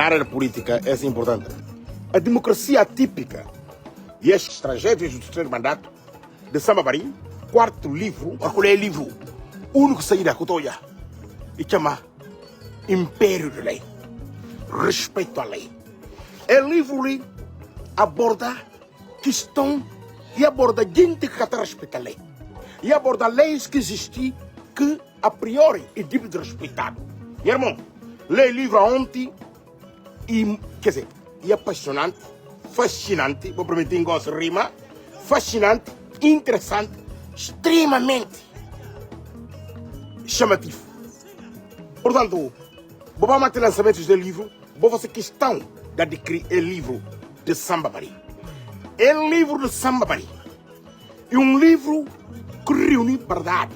área da política é importante. A democracia atípica e as tragédias do terceiro mandato de Samba Bari, quarto livro, aquele é livro único saída que eu estou olhando, e chama Império da Lei, Respeito à Lei. É livro ali aborda questão e aborda gente que está respeitando a lei. E aborda leis que existem que a priori é devido de respeitado. Meu irmão, lê livro ontem e, quer dizer, é apaixonante, fascinante, vou prometer gosto de rima, fascinante, interessante, extremamente chamativo. Portanto, vou manter lançamentos do livro, vou fazer questão de adquirir o livro de Samba Bari. O livro de Samba Bari é um livro que reúne verdade,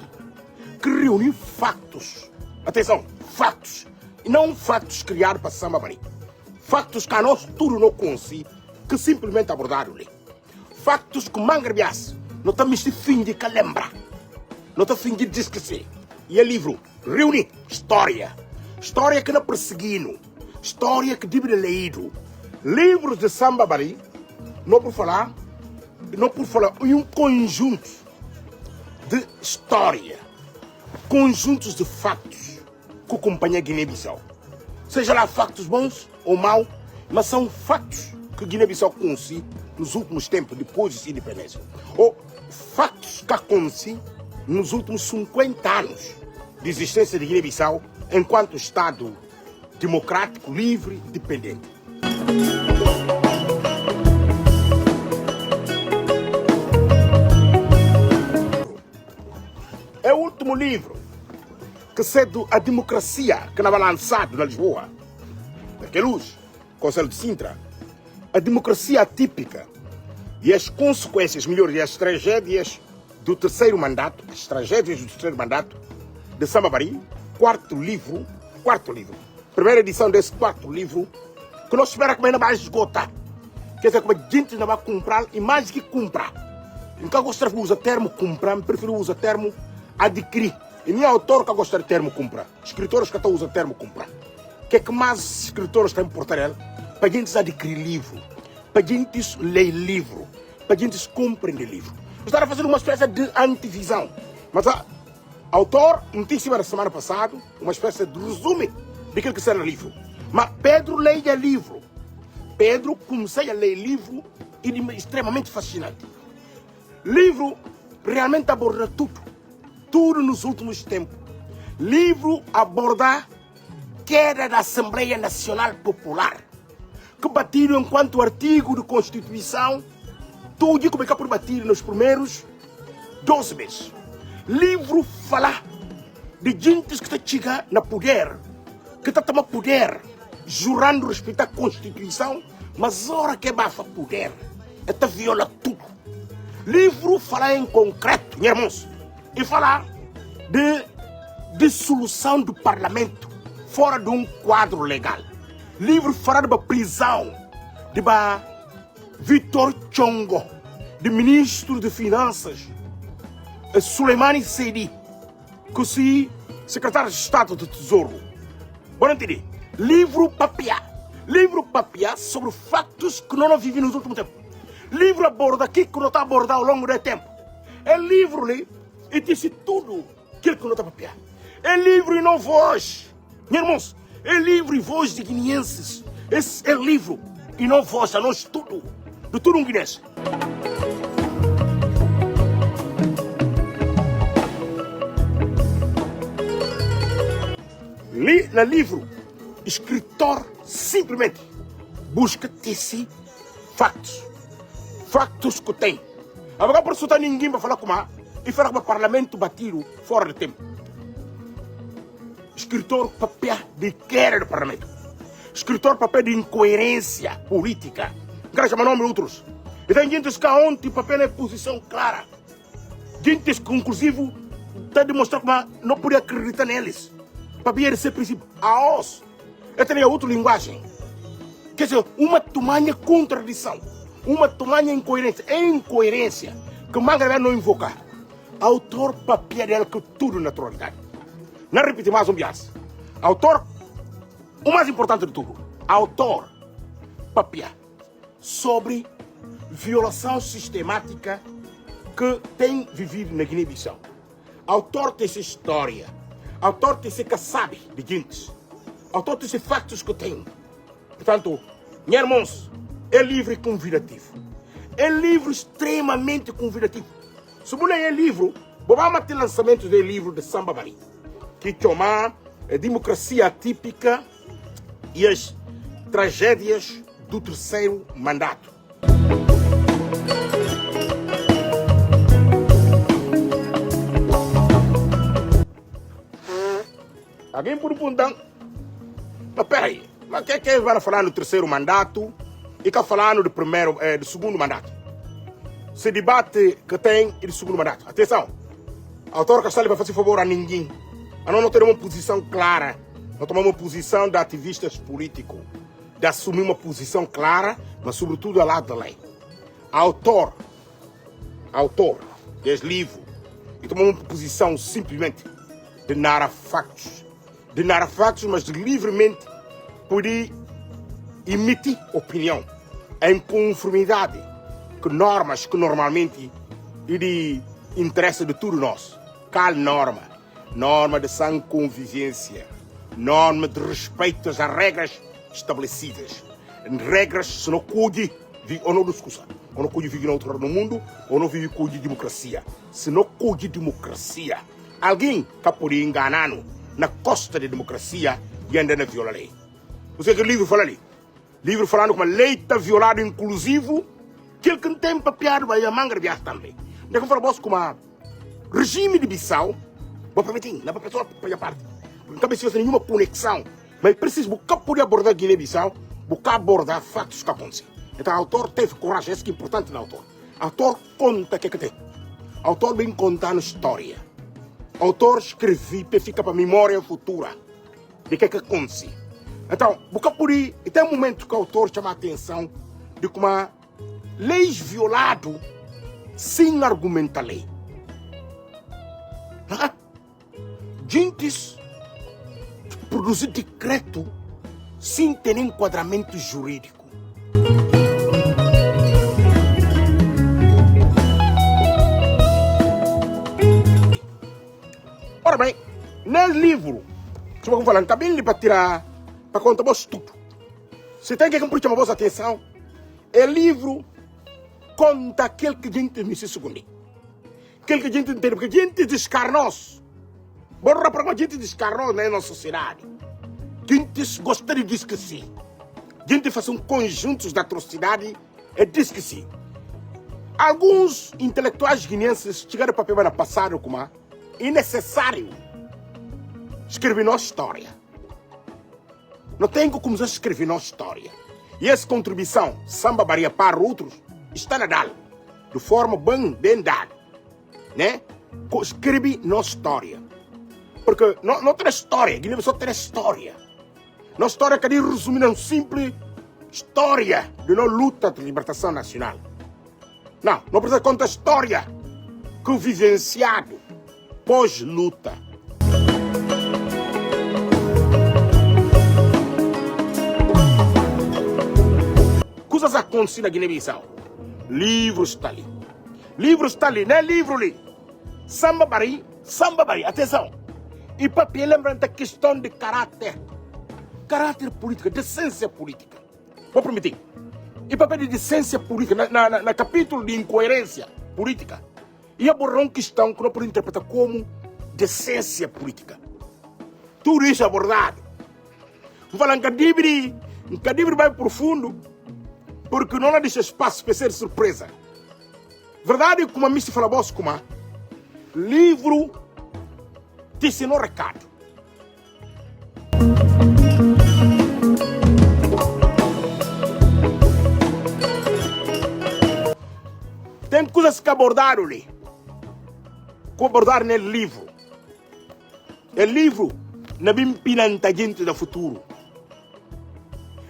que reúne factos. Atenção, factos. E não factos criados para Samba Bari. Factos que a nós tudo não conhece, que simplesmente abordaram ali. Factos que mangrabias não está me fingir que lembra, não está fingir de esquecer. E o livro reúne história, história que não perseguindo, história que deve leído. Livros de Samba Bari, não por falar em um conjunto de história, conjuntos de factos que acompanham a Guiné-Bissau. Seja lá factos bons ou maus, mas são factos que Guiné-Bissau conhece nos últimos tempos, depois da independência. Ou factos que acontecem nos últimos 50 anos de existência de Guiné-Bissau enquanto Estado democrático, livre, independente. É o último livro que cede a democracia que estava lançado na Lisboa, naqueles, Conselho de Sintra, a democracia atípica e as consequências, melhor, e as tragédias do terceiro mandato, as tragédias do terceiro mandato de Samba Bari, quarto livro, primeira edição desse quarto livro, que nós esperamos que ainda vai esgotar. Quer dizer, que a gente ainda vai comprar e mais que comprar. Então, eu gostaria de usar o termo comprar, eu prefiro usar o termo adquirir. E nem autor que gosta de termo comprar. Escritores que estão usando o termo comprar. O que é que mais escritores têm por tarefa? Para a gente adquirir livro, para a gente ler livro, para a gente compreender livro. Eu estava fazendo uma espécie de antivisão. Mas o autor, notícia da semana passada, uma espécie de resumo daquilo que será no livro. Mas Pedro leia livro. Pedro comecei a ler livro e é extremamente fascinante. Livro realmente aborda tudo. Tudo nos últimos tempos. Livro aborda a queda da Assembleia Nacional Popular, que batiram enquanto artigo de Constituição, tudo como é que por batir nos primeiros 12 meses. Livro fala de gente que está chegando no poder, que está tomando poder, jurando respeitar a Constituição, mas a hora que é bafa poder, está viola tudo. Livro fala em concreto, meus irmãos, e falar de dissolução do parlamento fora de um quadro legal. Livro fala da prisão de Vitor Chongo, de ministro de Finanças, Suleimani Seydi, que se secretário de Estado do Tesouro. Bora entender? Livro papiá sobre factos que não vivem nos últimos tempos. Livro aborda aquilo que não está abordado ao longo do tempo. É livro ali e disse tudo aquilo que não está papiar. É livro e não voz. Meus irmãos, é livro e voz de guineenses. Esse é livro e não voz a nós tudo. De tudo um guinense. No livro, escritor simplesmente busca tecer factos. Factos que tem. Agora por isso não ninguém para falar com e falar com o parlamento batido fora de tempo. Escritor papel de queda do parlamento. Escritor papel de incoerência política. Quero chamar nome de outros. E tem gente que ontem o papel é posição clara. Gente que inclusive está demonstrando que não podia acreditar neles. Papel é ser princípio. A os. Eu teria outra linguagem. Quer dizer, uma tamanha contradição. Uma tamanha incoerência. É incoerência que o Mangra não invocar. Autor papel dela que tudo naturalidade. Não repetir mais um bias. Autor, o mais importante de tudo, autor, papia, sobre violação sistemática que tem vivido na Guiné-Bissau. Autor dessa história, autor desse que sabe de gente, autor desses factos que tem. Portanto, meus irmãos, é livro convidativo. É livro extremamente convidativo. Se você ler livro, vamos ter lançamento do livro de Samba Bari, que chama Democracia Atípica e as Tragédias do Terceiro Mandato. Alguém por perguntar, mas peraí, mas o que é que vai falar no terceiro mandato e que falando do segundo mandato? Se debate que tem e do segundo mandato. Atenção, a autora Castalho vai fazer favor a ninguém. Nós não temos uma posição clara, nós tomamos uma posição de ativistas políticos, de assumir uma posição clara, mas sobretudo ao lado da lei. Autor, desse livro, e tomamos uma posição simplesmente de narrar factos, mas de livremente poder emitir opinião em conformidade com normas que normalmente é de interesse de todos nós. Qual norma? Norma de sã convivência, norma de respeito às regras estabelecidas. Regras se não cuide, ou não discussão, ou não cuide vive no mundo, ou não vive cuide de democracia. Se não cuide de democracia, alguém está por enganar na costa da democracia e anda na viola lei. Você que o livro fala ali? Livro falando que a lei está violada inclusivo, que ele tem papiado vai a manga de também. Onde é que eu falo como a regime de Bissau, vou permitir, não é para pessoa para a parte. Não precisa nenhuma conexão, mas preciso buscar poder abordar Guiné-Bissau, buscar abordar fatos que acontecem. Então o autor teve coragem, isso que é importante no autor. O autor conta o que tem. O autor vem contando história. O autor escreve para ficar para a memória futura de que acontece. Então, buscar por aí, e tem um momento que o autor chama a atenção de como a leis violado sem argumentar a lei. Gentes produzir decreto sem ter enquadramento jurídico. Ora bem, nesse livro, se eu vou falar, está bem para tirar, para contar vos tudo. Se tem que cumprir a vossa atenção, o livro conta aquilo que a gente me se segundo. Aquilo que a gente entende, porque a gente descarnou-se. Bora para a gente descarnou na nossa sociedade. A gente gostaria de esquecer. A gente faz um conjunto de atrocidade e de esquecer. Alguns intelectuais guineenses chegaram para papel no passado como é necessário escrever nossa história. Não tem que começar a escrever nossa história. E essa contribuição, Samba Bari para outros, está na dada. De forma bem dada. Né? Escreve nossa história. Porque não tem história, Guiné-Bissau tem história. Nossa história quer resumir uma simples história de uma luta de libertação nacional. Não precisa contar a história que o vivenciado pós-luta. Coisas acontecem na Guiné-Bissau. Livro está ali. Não é livro ali. Samba Bari, atenção. E papel lembra da questão de caráter político, decência política. Vou permitir. E papel de decência política, na capítulo de incoerência política, e abordar uma questão que não pode interpretar como decência política. Tudo isso abordado. Vou falar em Cadibri vai profundo, porque não deixa espaço para ser surpresa. Verdade, como a mim se fala, como livro te ensinou recado. Tem coisas que abordaram ali. Que abordaram no livro. O livro não é impinanta gente do futuro.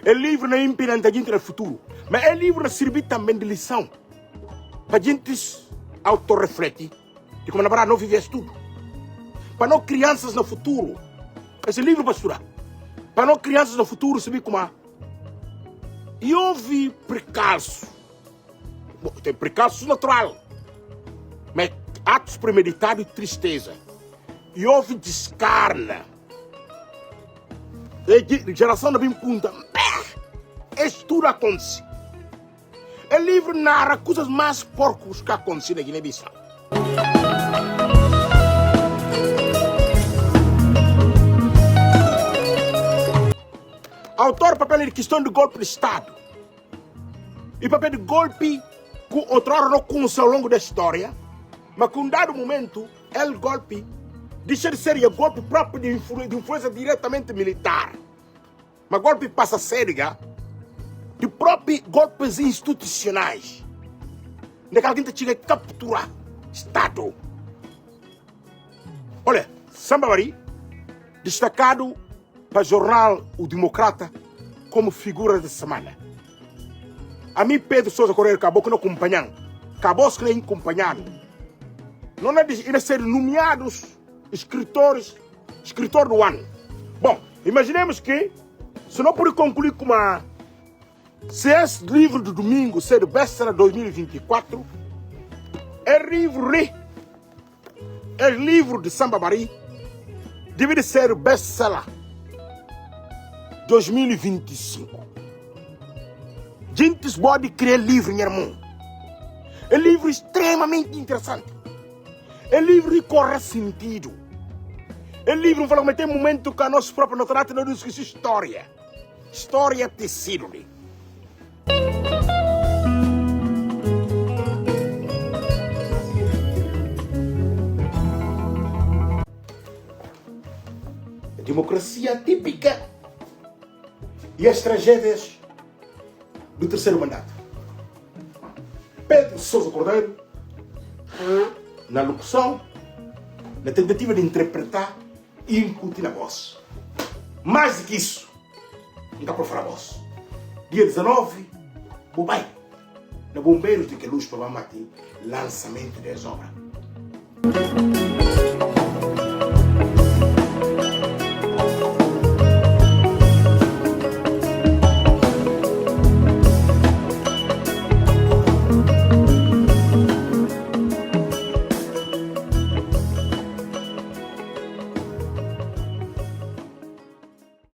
O livro não é impinanta gente do futuro. Mas o livro serve também de lição. Para a gente autorrefletir. De como na verdade não viver tudo. Para não crianças no futuro. Esse livro para estudar. Para não crianças no futuro saber como E houve precalço. Bom, tem precalço natural, mas atos premeditados e tristeza. E houve descarna. E geração da Bim Punta. Isso tudo acontece. O livro narra coisas mais porcos que aconteceram na Guiné-Bissau. Autor papel de questão de golpe de Estado. E papel de golpe que outrora não conheceu ao longo da história, mas que um dado momento, o golpe deixa de ser o golpe próprio de influência diretamente militar. Mas golpe passa a ser de próprios golpes institucionais. Onde alguém chega a capturar Estado. Olha, Samba Mari, destacado para o jornal O Democrata como figura de semana. A mim, Pedro Sousa Correia acabou que não acompanhando. Acabou que nem acompanhando. Não é de ser nomeados escritor do ano. Bom, imaginemos que, se não puder concluir com uma... Se esse livro do domingo ser o best-seller 2024, é livro de Samba Mari deve ser o best-seller 2025. Gente pode criar livro, meu irmão. É livro extremamente interessante. É livro que corre sentido. É livro que tem momento que a nossa própria natureza não diz que história. História tecido. A democracia típica e as tragédias do terceiro mandato. Pedro Sousa Cordeiro, na locução, na tentativa de interpretar e incutir na voz. Mais do que isso, não dá para falar a voz. Dia 19, Bobai, na Bombeiros de Queluz, para Mamati, lançamento das obras.